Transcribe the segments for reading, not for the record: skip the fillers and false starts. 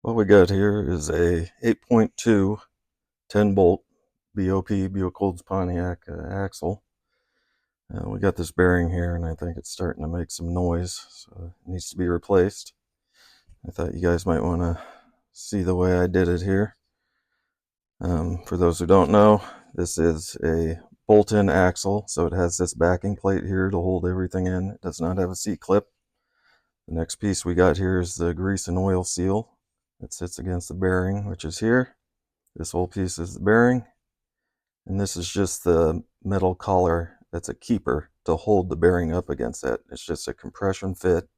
What we got here is a 8.2 10-bolt BOP, Buick Pontiac axle. We got this bearing here, and I think it's starting to make some noise, so it needs to be replaced. I thought you guys might want to see the way I did it here. For those who don't know, this is a bolt-in axle, so it has this backing plate here to hold everything in. It does not have a C-clip. The next piece we got here is the grease and oil seal that sits against the bearing, which is here. This whole piece is the bearing, and this is just the metal collar that's a keeper to hold the bearing up against it. It's just a compression fit.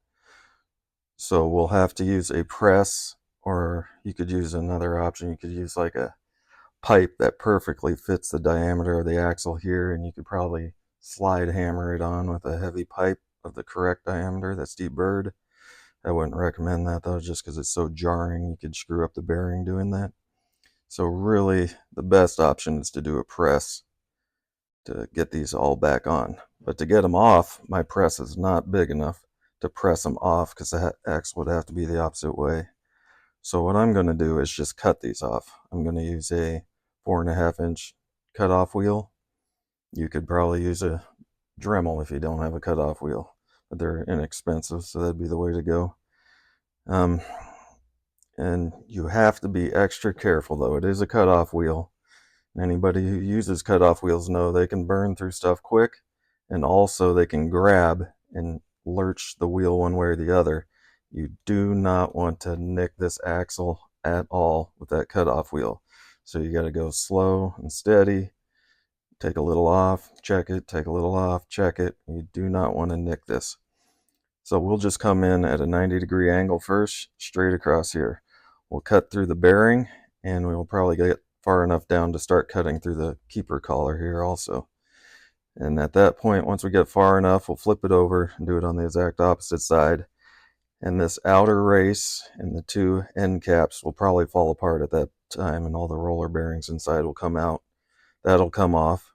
So we'll have to use a press, or you could use another option. You could use like a pipe that perfectly fits the diameter of the axle here, and you could probably slide hammer it on with a heavy pipe of the correct diameter that's deburred. I wouldn't recommend that though, just because it's so jarring. You could screw up the bearing doing that. So really, the best option is to do a press to get these all back on. But to get them off, my press is not big enough to press them off, because the axle would have to be the opposite way. So what I'm going to do is just cut these off. I'm going to use a 4.5-inch cutoff wheel. You could probably use a Dremel if you don't have a cutoff wheel, but they're inexpensive, so that'd be the way to go. And you have to be extra careful though. It is a cutoff wheel. Anybody who uses cutoff wheels know they can burn through stuff quick, and also they can grab and lurch the wheel one way or the other. You do not want to nick this axle at all with that cutoff wheel. So you got to go slow and steady. Take a little off, check it, take a little off, check it. You do not want to nick this. So we'll just come in at a 90-degree angle first, straight across here. We'll cut through the bearing, and we will probably get far enough down to start cutting through the keeper collar here also. And at that point, once we get far enough, we'll flip it over and do it on the exact opposite side. And this outer race and the two end caps will probably fall apart at that time, and all the roller bearings inside will come out. That'll come off.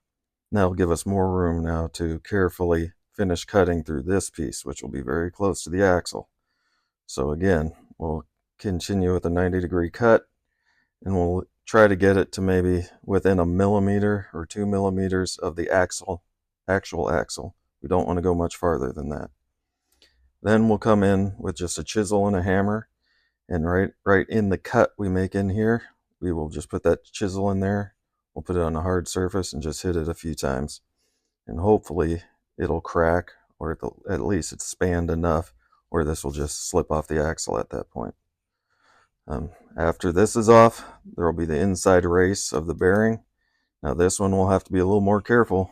That'll give us more room now to carefully finish cutting through this piece, which will be very close to the axle. So again, we'll continue with a 90-degree cut, and we'll try to get it to maybe within 1 millimeter or 2 millimeters of the actual axle. We don't want to go much farther than that. Then we'll come in with just a chisel and a hammer, and right in the cut we make in here, we will just put that chisel in there. We'll put it on a hard surface and just hit it a few times, and hopefully it'll crack, or at least it's spanned enough where this will just slip off the axle at that point. After this is off, there will be the inside race of the bearing. Now this one will have to be a little more careful,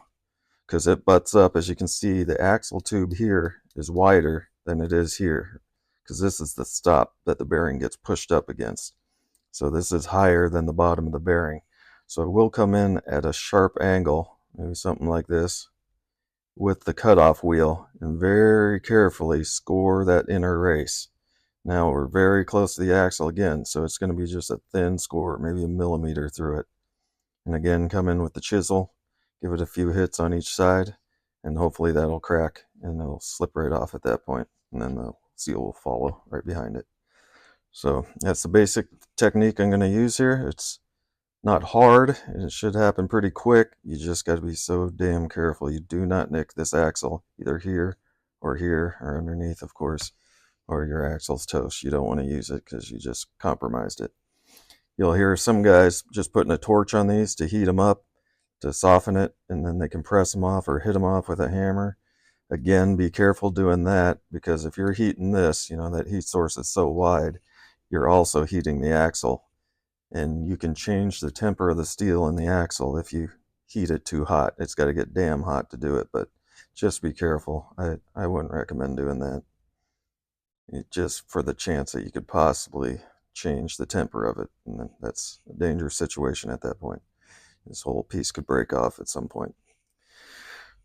because it butts up. As you can see, the axle tube here is wider than it is here, because this is the stop that the bearing gets pushed up against. So this is higher than the bottom of the bearing. So it will come in at a sharp angle, maybe something like this, with the cutoff wheel, and very carefully score that inner race. Now we're very close to the axle again, so it's going to be just a thin score, maybe 1 millimeter through it. And again, come in with the chisel, give it a few hits on each side, and hopefully that'll crack and it'll slip right off at that point, and then the seal will follow right behind it. So that's the basic technique I'm going to use here. It's not hard, and it should happen pretty quick. You just got to be so damn careful. You do not nick this axle either here or underneath, of course, or your axle's toast. You don't want to use it because you just compromised it. You'll hear some guys just putting a torch on these to heat them up, to soften it, and then they can press them off or hit them off with a hammer. Again, be careful doing that, because if you're heating this, that heat source is so wide, you're also heating the axle. And you can change the temper of the steel in the axle if you heat it too hot. It's got to get damn hot to do it, but just be careful. I wouldn't recommend doing that, just for the chance that you could possibly change the temper of it, and then that's a dangerous situation at that point. This whole piece could break off at some point.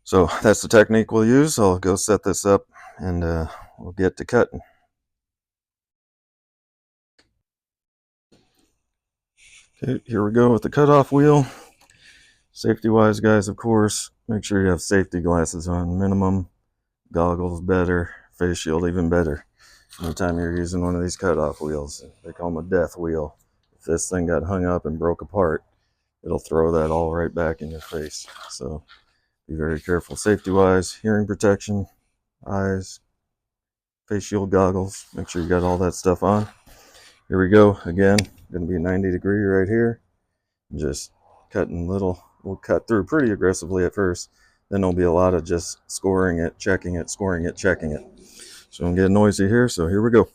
So that's the technique we'll use. I'll go set this up, and we'll get to cutting. Okay, here we go with the cutoff wheel. Safety wise, guys, of course, make sure you have safety glasses on minimum, goggles better, face shield even better. anytime you're using one of these cutoff wheels. They call them a death wheel. If this thing got hung up and broke apart, it'll throw that all right back in your face. So be very careful safety wise. Hearing protection, eyes, face shield goggles, make sure you got all that stuff on. Here we go again. Going to be 90 degree right here. Just cutting little, we'll cut through pretty aggressively at first, then there'll be a lot of just scoring it, checking it, scoring it, checking it. So I'm getting noisy here, so here we go.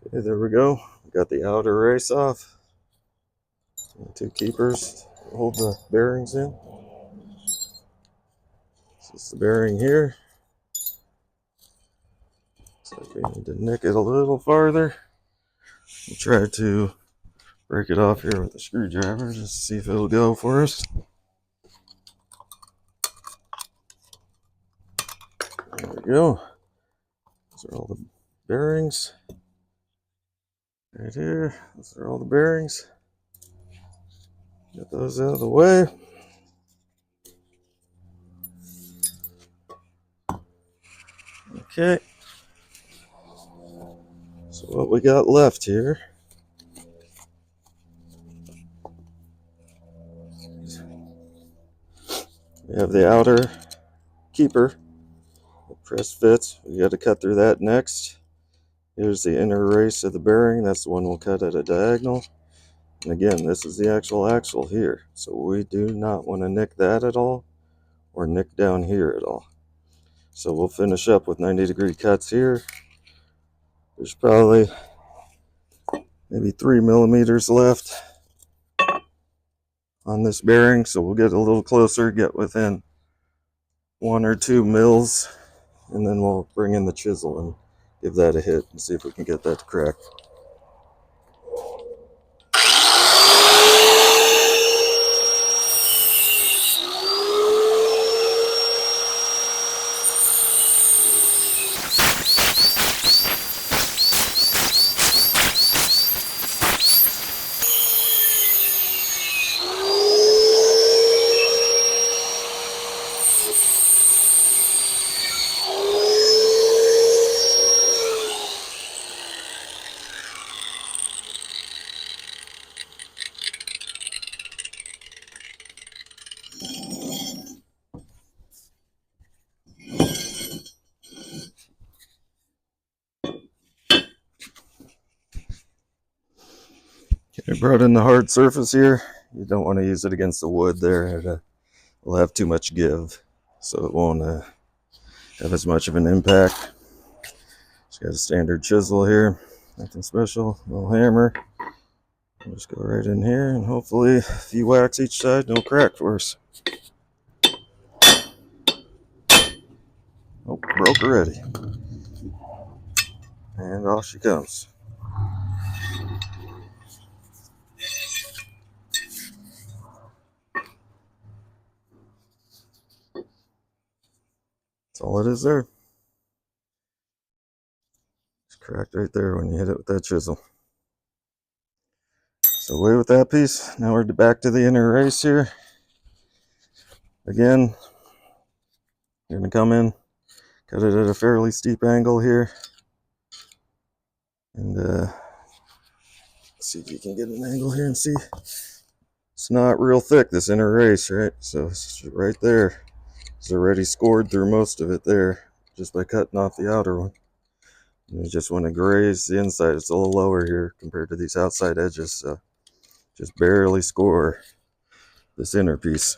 Okay, there we go. Got the outer race off. And 2 keepers to hold the bearings in. This is the bearing here. So we need to nick it a little farther. We'll try to break it off here with a screwdriver just to see if it'll go for us. There we go. Those are all the bearings. Right here. Those are all the bearings. Get those out of the way. Okay. So what we got left here we have the outer keeper. The press fits. We got to cut through that next. Here's the inner race of the bearing. That's the one we'll cut at a diagonal. And again, this is the actual axle here. So we do not want to nick that at all or nick down here at all. So we'll finish up with 90 degree cuts here. There's probably maybe 3 millimeters left on this bearing. So we'll get a little closer, get within 1 or 2 mils, and then we'll bring in the chisel and give that a hit and see if we can get that to crack. I brought in the hard surface here. You don't want to use it against the wood there. It will have too much give, so it won't have as much of an impact. Just got a standard chisel here, nothing special, little hammer. We'll just go right in here and hopefully a few whacks each side, no crack for us. Oh, broke already. And off she comes. That's all it is there. It's cracked right there when you hit it with that chisel. So away with that piece. Now we're back to the inner race here. Again, you're going to come in, cut it at a fairly steep angle here. And see if you can get an angle here and see. It's not real thick, this inner race, right? So it's right there. It's already scored through most of it there just by cutting off the outer one. And you just want to graze the inside. It's a little lower here compared to these outside edges. So just barely score this inner piece.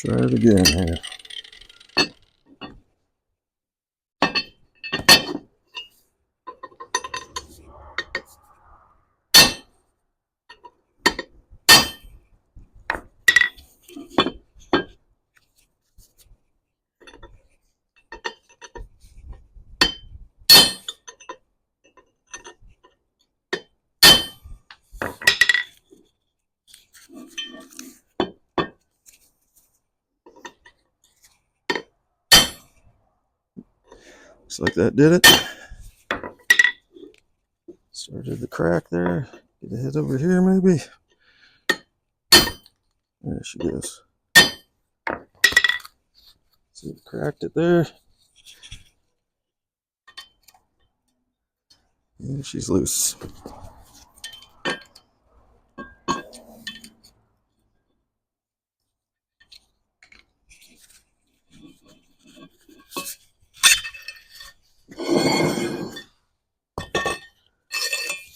Try it again here. Looks like that did it. Started the crack there. Get a hit over here maybe. There she goes. See, it cracked it there. And she's loose.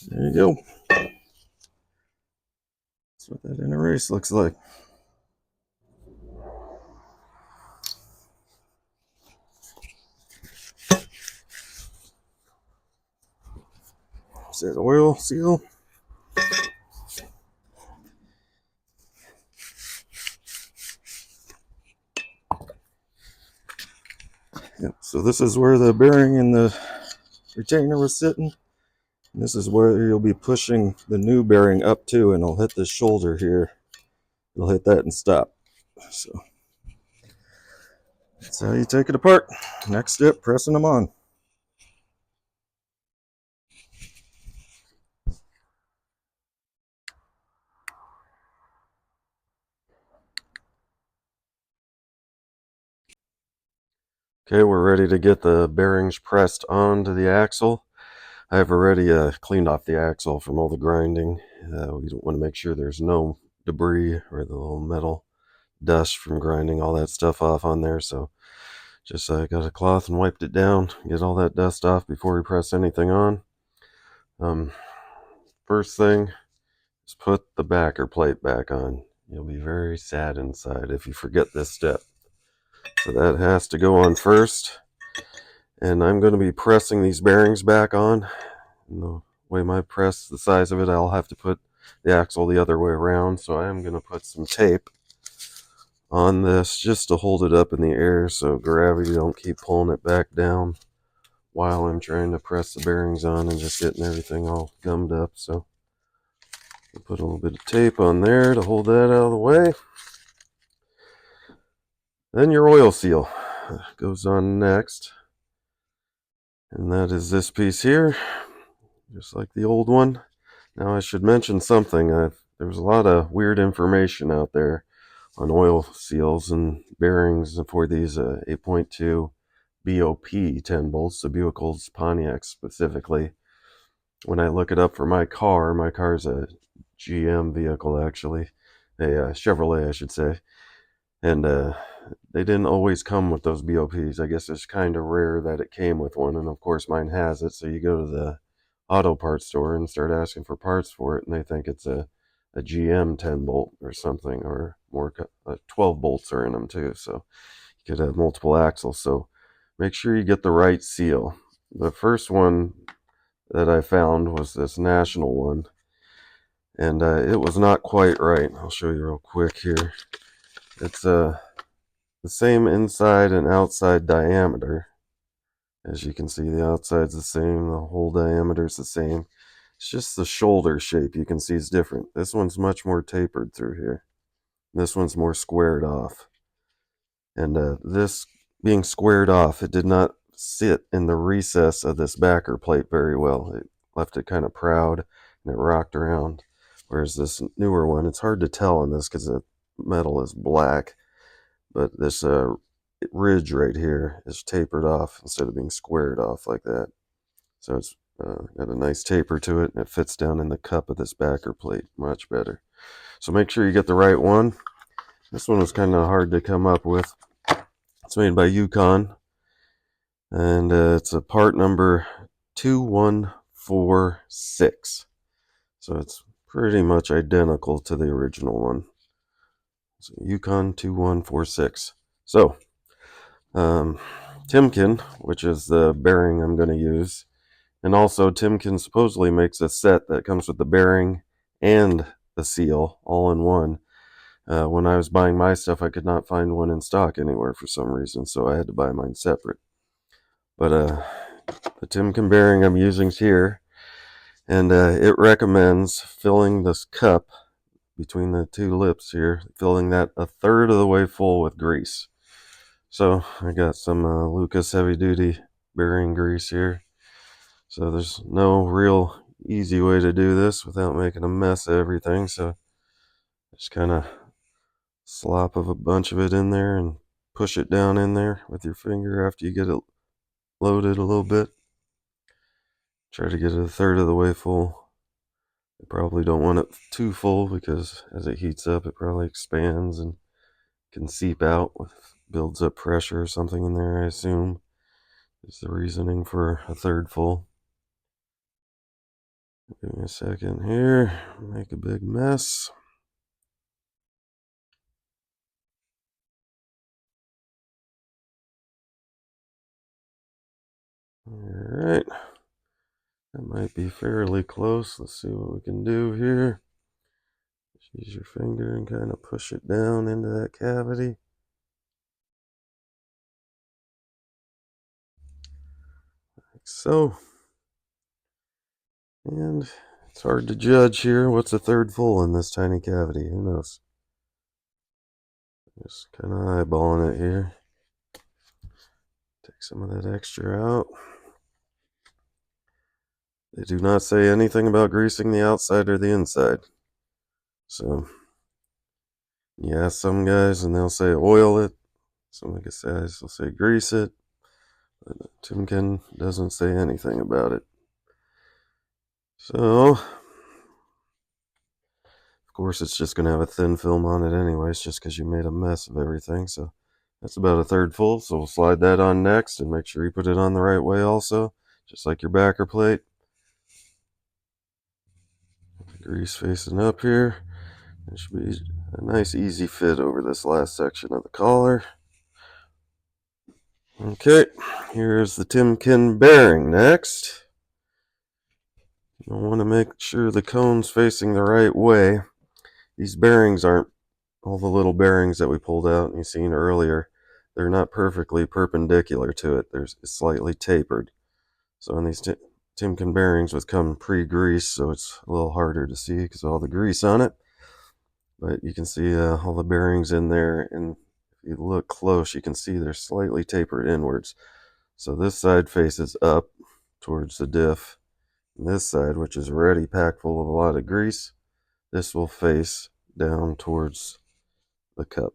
There you go. That's what that inner race looks like. Is that oil seal? Yep. So this is where the bearing and the retainer was sitting. And this is where you'll be pushing the new bearing up to, and it'll hit this shoulder here. It'll hit that and stop. So that's how you take it apart. Next step, pressing them on. Okay, we're ready to get the bearings pressed onto the axle. I've already cleaned off the axle from all the grinding. We want to make sure there's no debris or the little metal dust from grinding all that stuff off on there. So just got a cloth and wiped it down, get all that dust off before we press anything on. First thing is put the backer plate back on. You'll be very sad inside if you forget this step. So that has to go on first. And I'm going to be pressing these bearings back on. And the way my press, the size of it, I'll have to put the axle the other way around. So I am going to put some tape on this just to hold it up in the air so gravity don't keep pulling it back down while I'm trying to press the bearings on and just getting everything all gummed up. So I'll put a little bit of tape on there to hold that out of the way. Then your oil seal goes on next. And that is this piece here, just like the old one. Now I should mention something. There's a lot of weird information out there on oil seals and bearings for these 8.2 BOP 10 bolts, the Buick Pontiac specifically. When I look it up for my car's a GM vehicle actually, a Chevrolet I should say, and they didn't always come with those BOPs. I guess it's kind of rare that it came with one, and of course mine has it. So you go to the auto parts store and start asking for parts for it, and they think it's a GM 10 bolt or something, or more 12 bolts are in them too. So you could have multiple axles. So make sure you get the right seal. The first one that I found was this National one, and it was not quite right. I'll show you real quick here. It's the same inside and outside diameter. As you can see, the outside's the same, the whole diameter's the same. It's just the shoulder shape you can see is different. This one's much more tapered through here. This one's more squared off. And this being squared off, it did not sit in the recess of this backer plate very well. It left it kind of proud and it rocked around. Whereas this newer one, it's hard to tell on this because the metal is black. But this ridge right here is tapered off instead of being squared off like that. So it's got a nice taper to it, and it fits down in the cup of this backer plate much better. So make sure you get the right one. This one was kind of hard to come up with. It's made by Yukon, and it's a part number 2146. So it's pretty much identical to the original one. Yukon 2146. So, Timken, which is the bearing I'm going to use, and also Timken supposedly makes a set that comes with the bearing and the seal all in one. When I was buying my stuff, I could not find one in stock anywhere for some reason, so I had to buy mine separate. But the Timken bearing I'm using is here, and it recommends filling this cup between the two lips here, filling that a third of the way full with grease. So I got some Lucas heavy duty bearing grease here. So there's no real easy way to do this without making a mess of everything. So just kind of slop of a bunch of it in there and push it down in there with your finger after you get it loaded a little bit. Try to get it a third of the way full. You probably don't want it too full because as it heats up, it probably expands and can seep out, builds up pressure or something in there, I assume, is the reasoning for a third full. Give me a second here, make a big mess. Alright, that might be fairly close. Let's see what we can do here. Just use your finger and kind of push it down into that cavity. Like so. And it's hard to judge here what's a third full in this tiny cavity. Who knows? Just kind of eyeballing it here. Take some of that extra out. They do not say anything about greasing the outside or the inside. So, you ask some guys and they'll say oil it. Some guys will say grease it. But Timken doesn't say anything about it. So, of course, it's just going to have a thin film on it anyways, just because you made a mess of everything. So, that's about a third full. So, we'll slide that on next and make sure you put it on the right way also, just like your backer plate. Grease facing up here. It should be a nice easy fit over this last section of the collar. Okay, here's the Timken bearing next. You'll want to make sure the cone's facing the right way. These bearings aren't all the little bearings that we pulled out and you seen earlier. They're not perfectly perpendicular to it. It's slightly tapered. So in these Timken bearings would come pre-greased, so it's a little harder to see because of all the grease on it. But you can see all the bearings in there, and if you look close, you can see they're slightly tapered inwards. So this side faces up towards the diff. And this side, which is already packed full of a lot of grease, this will face down towards the cup.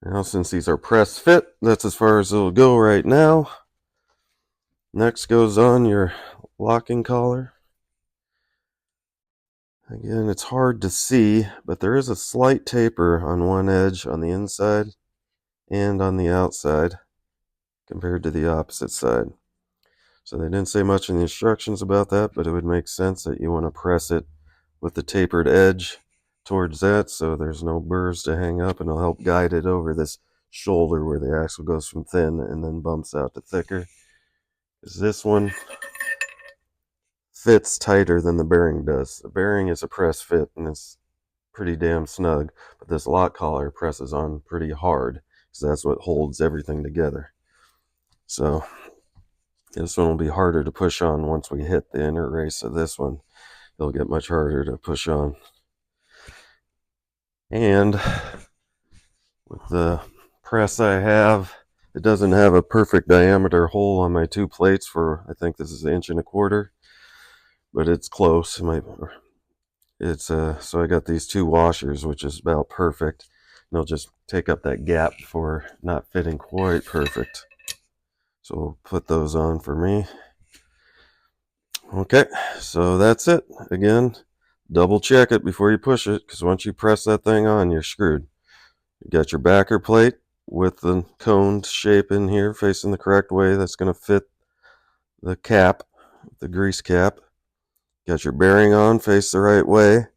Now, since these are press fit, that's as far as it'll go right now. Next goes on your locking collar. Again, it's hard to see, but there is a slight taper on one edge on the inside and on the outside compared to the opposite side. So they didn't say much in the instructions about that, but it would make sense that you want to press it with the tapered edge towards that so there's no burrs to hang up, and it'll help guide it over this shoulder where the axle goes from thin and then bumps out to thicker. Because this one fits tighter than the bearing does. The bearing is a press fit and it's pretty damn snug, but this lock collar presses on pretty hard because that's what holds everything together. So this one will be harder to push on once we hit the inner race of this one. It'll get much harder to push on. And with the press I have, it doesn't have a perfect diameter hole on my two plates for, I think this is 1.25 inches, but it's close. So I got these two washers, which is about perfect. And they'll just take up that gap for not fitting quite perfect. So we'll put those on for me. Okay, so that's it. Again, double check it before you push it, because once you press that thing on, you're screwed. You got your backer plate with the cone shape in here facing the correct way. That's going to fit the cap, the grease cap. Got your bearing on, face the right way.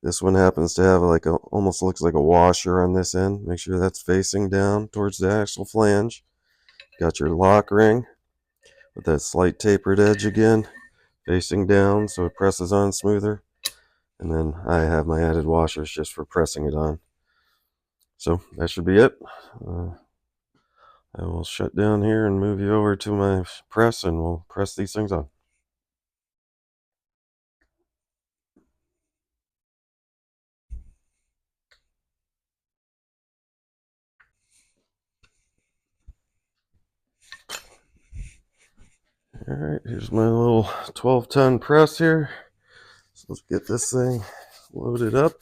This one happens to have like almost looks like a washer on this end. Make sure that's facing down towards the axle flange. Got your lock ring with that slight tapered edge again, facing down so it presses on smoother. And then I have my added washers just for pressing it on. So that should be it. I will shut down here and move you over to my press, and we'll press these things on. Alright, here's my little 12-ton press here. So let's get this thing loaded up.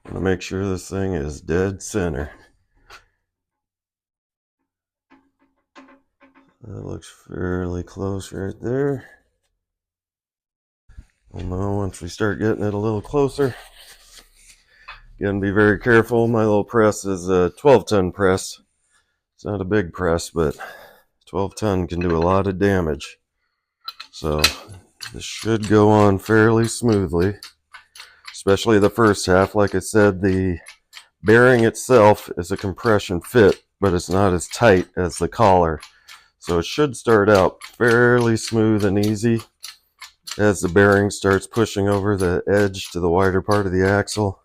I'm going to make sure this thing is dead center. That looks fairly close right there. We'll know once we start getting it a little closer. Again, be very careful. My little press is a 12-ton press. It's not a big press, but 12-ton can do a lot of damage. So this should go on fairly smoothly, especially the first half. Like I said, the bearing itself is a compression fit, but it's not as tight as the collar. So it should start out fairly smooth and easy. As the bearing starts pushing over the edge to the wider part of the axle.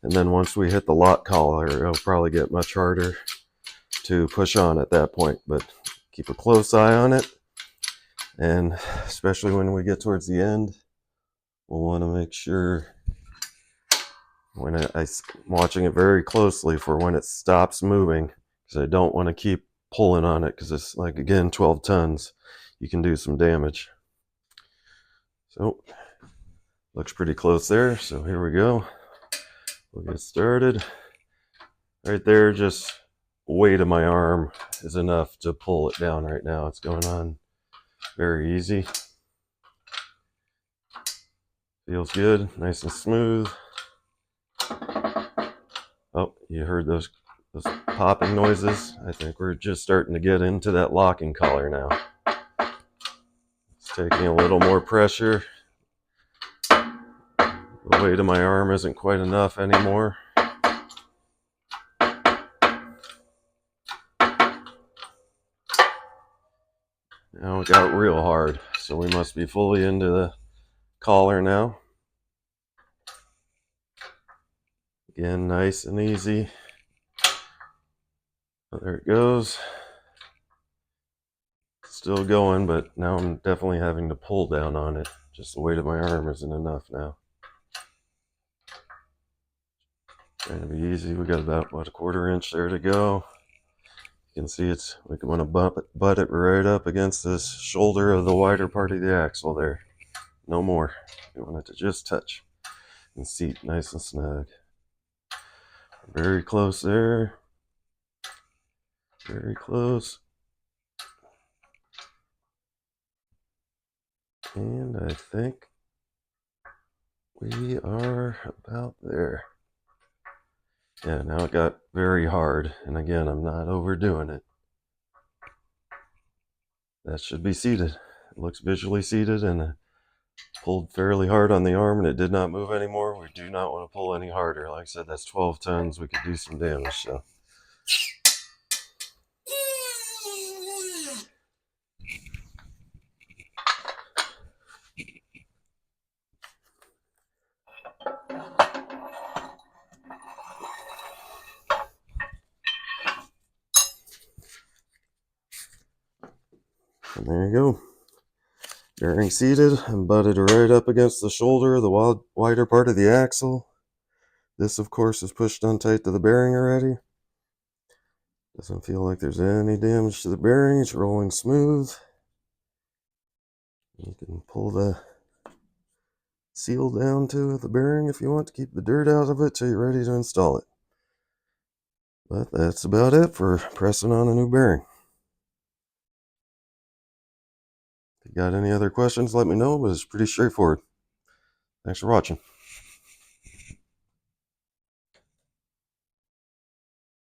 And then once we hit the lock collar, it'll probably get much harder to push on at that point. But keep a close eye on it. And especially when we get towards the end, we'll want to make sure when I'm watching it very closely for when it stops moving, because I don't want to keep pulling on it, because it's like, again, 12 tons. You can do some damage. So looks pretty close there. So here we go. We'll get started. Right there, just weight of my arm is enough to pull it down right now. It's going on very easy. Feels good, nice and smooth. Oh, you heard those popping noises? I think we're just starting to get into that locking collar now. It's taking a little more pressure. The weight of my arm isn't quite enough anymore. Now it got real hard, so we must be fully into the collar now. Again, nice and easy. Oh, there it goes. Still going, but now I'm definitely having to pull down on it. Just the weight of my arm isn't enough now. Trying to be easy. We got about, what, a 1/4 inch there to go. You can see we want to butt it right up against this shoulder of the wider part of the axle there. No more. We want it to just touch and seat nice and snug. Very close there. Very close. And I think we are about there. Yeah, now it got very hard. And again, I'm not overdoing it. That should be seated. It looks visually seated, and pulled fairly hard on the arm and it did not move anymore. We do not want to pull any harder. Like I said, that's 12 tons. We could do some damage. So. And there you go. Bearing seated and butted right up against the shoulder, the wider part of the axle. This, of course, is pushed on tight to the bearing already. Doesn't feel like there's any damage to the bearing. It's rolling smooth. You can pull the seal down to the bearing if you want to keep the dirt out of it till you're ready to install it. But that's about it for pressing on a new bearing. If you got any other questions, let me know, but it's pretty straightforward. Thanks for watching.